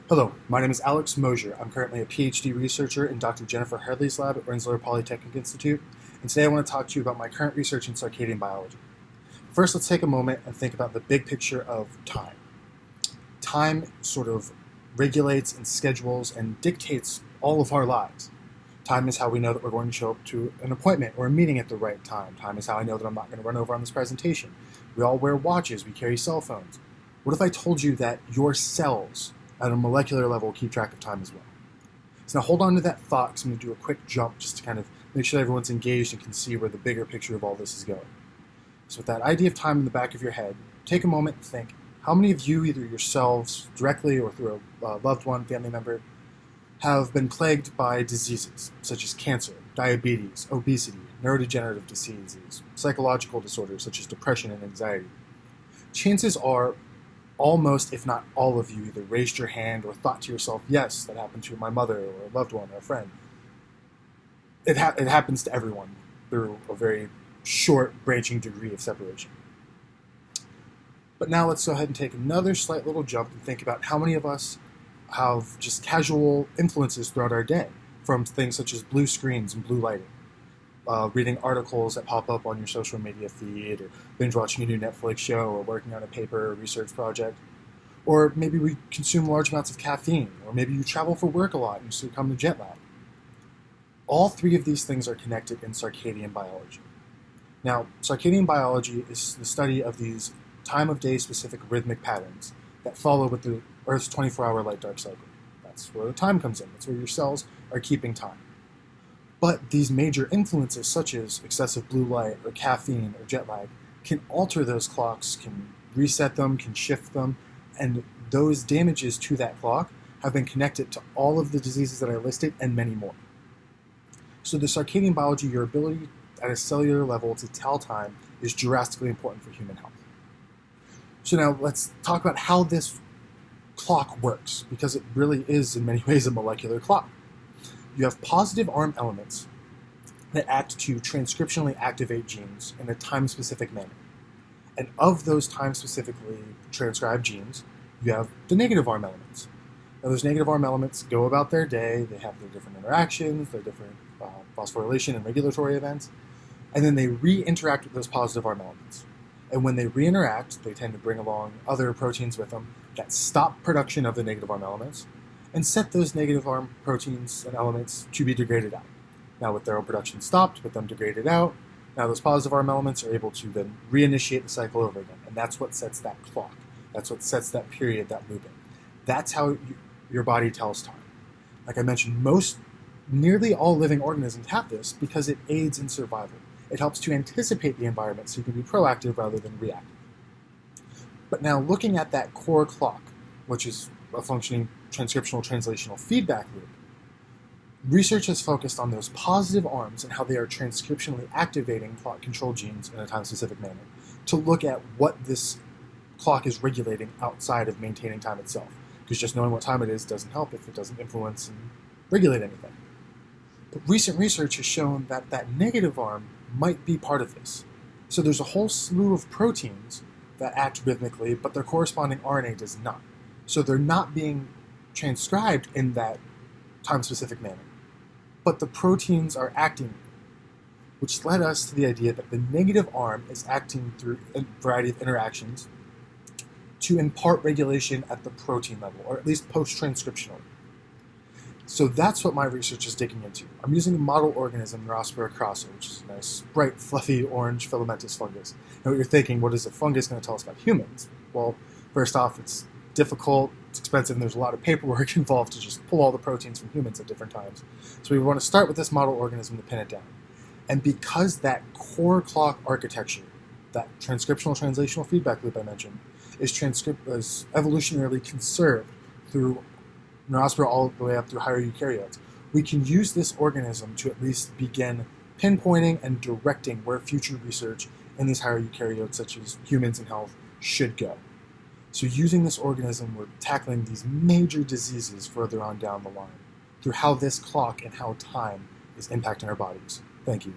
Hello, my name is Alex Mosier. I'm currently a PhD researcher in Dr. Jennifer Hardley's lab at Rensselaer Polytechnic Institute, and today I want to talk to you about my current research in circadian biology. First, let's take a moment and think about the big picture of time. Time sort of regulates and schedules and dictates all of our lives. Time is how we know that we're going to show up to an appointment or a meeting at the right time. Time is how I know that I'm not going to run over on this presentation. We all wear watches, we carry cell phones. What if I told you that your cells at a molecular level keep track of time as well? So now hold on to that thought, because I'm going to do a quick jump just to kind of make sure that everyone's engaged and can see where the bigger picture of all this is going. So with that idea of time in the back of your head, take a moment and think, how many of you, either yourselves directly or through a loved one, family member, have been plagued by diseases such as cancer, diabetes, obesity, neurodegenerative diseases, psychological disorders such as depression and anxiety? Chances are almost, if not all of you, either raised your hand or thought to yourself, yes, that happened to my mother or a loved one or a friend. It happens to everyone through a very short, branching degree of separation. But now let's go ahead and take another slight little jump and think about how many of us have just casual influences throughout our day, from things such as blue screens and blue lighting, reading articles that pop up on your social media feed, or binge watching a new Netflix show, or working on a paper or research project. Or maybe we consume large amounts of caffeine, or maybe you travel for work a lot and you succumb to jet lag. All three of these things are connected in circadian biology. Now, circadian biology is the study of these time of day specific rhythmic patterns that follow with the Earth's 24-hour light-dark cycle. That's where the time comes in. That's where your cells are keeping time. But these major influences, such as excessive blue light or caffeine or jet lag, can alter those clocks, can reset them, can shift them, and those damages to that clock have been connected to all of the diseases that I listed and many more. So the circadian biology, your ability at a cellular level to tell time, is drastically important for human health. So now let's talk about how this clock works, because it really is in many ways a molecular clock. You have positive arm elements that act to transcriptionally activate genes in a time-specific manner. And of those time-specifically transcribed genes, you have the negative arm elements. Now those negative arm elements go about their day, they have their different interactions, their different phosphorylation and regulatory events, and then they re-interact with those positive arm elements. And when they re-interact, they tend to bring along other proteins with them that stop production of the negative arm elements and set those negative arm proteins and elements to be degraded out. Now with their own production stopped, with them degraded out, now those positive arm elements are able to then reinitiate the cycle over again. And that's what sets that clock. That's what sets that period, that looping. That's how your body tells time. Like I mentioned, nearly all living organisms have this because it aids in survival. It helps to anticipate the environment so you can be proactive rather than reactive. But now looking at that core clock, which is a functioning transcriptional translational feedback loop, research has focused on those positive arms and how they are transcriptionally activating clock-controlled genes in a time-specific manner to look at what this clock is regulating outside of maintaining time itself. Because just knowing what time it is doesn't help if it doesn't influence and regulate anything. But recent research has shown that that negative arm might be part of this. So there's a whole slew of proteins that act rhythmically, but their corresponding RNA does not. So they're not being transcribed in that time-specific manner. But the proteins are acting, which led us to the idea that the negative arm is acting through a variety of interactions to impart regulation at the protein level, or at least post-transcriptionally. So that's what my research is digging into. I'm using a model organism, Neurospora crassa, which is a nice, bright, fluffy, orange filamentous fungus. Now what you're thinking, what is a fungus going to tell us about humans? Well, first off, it's difficult, it's expensive, and there's a lot of paperwork involved to just pull all the proteins from humans at different times. So we want to start with this model organism to pin it down. And because that core clock architecture, that transcriptional translational feedback loop I mentioned, is evolutionarily conserved through Neurospora all the way up through higher eukaryotes, we can use this organism to at least begin pinpointing and directing where future research in these higher eukaryotes, such as humans and health, should go. So using this organism, we're tackling these major diseases further on down the line through how this clock and how time is impacting our bodies. Thank you.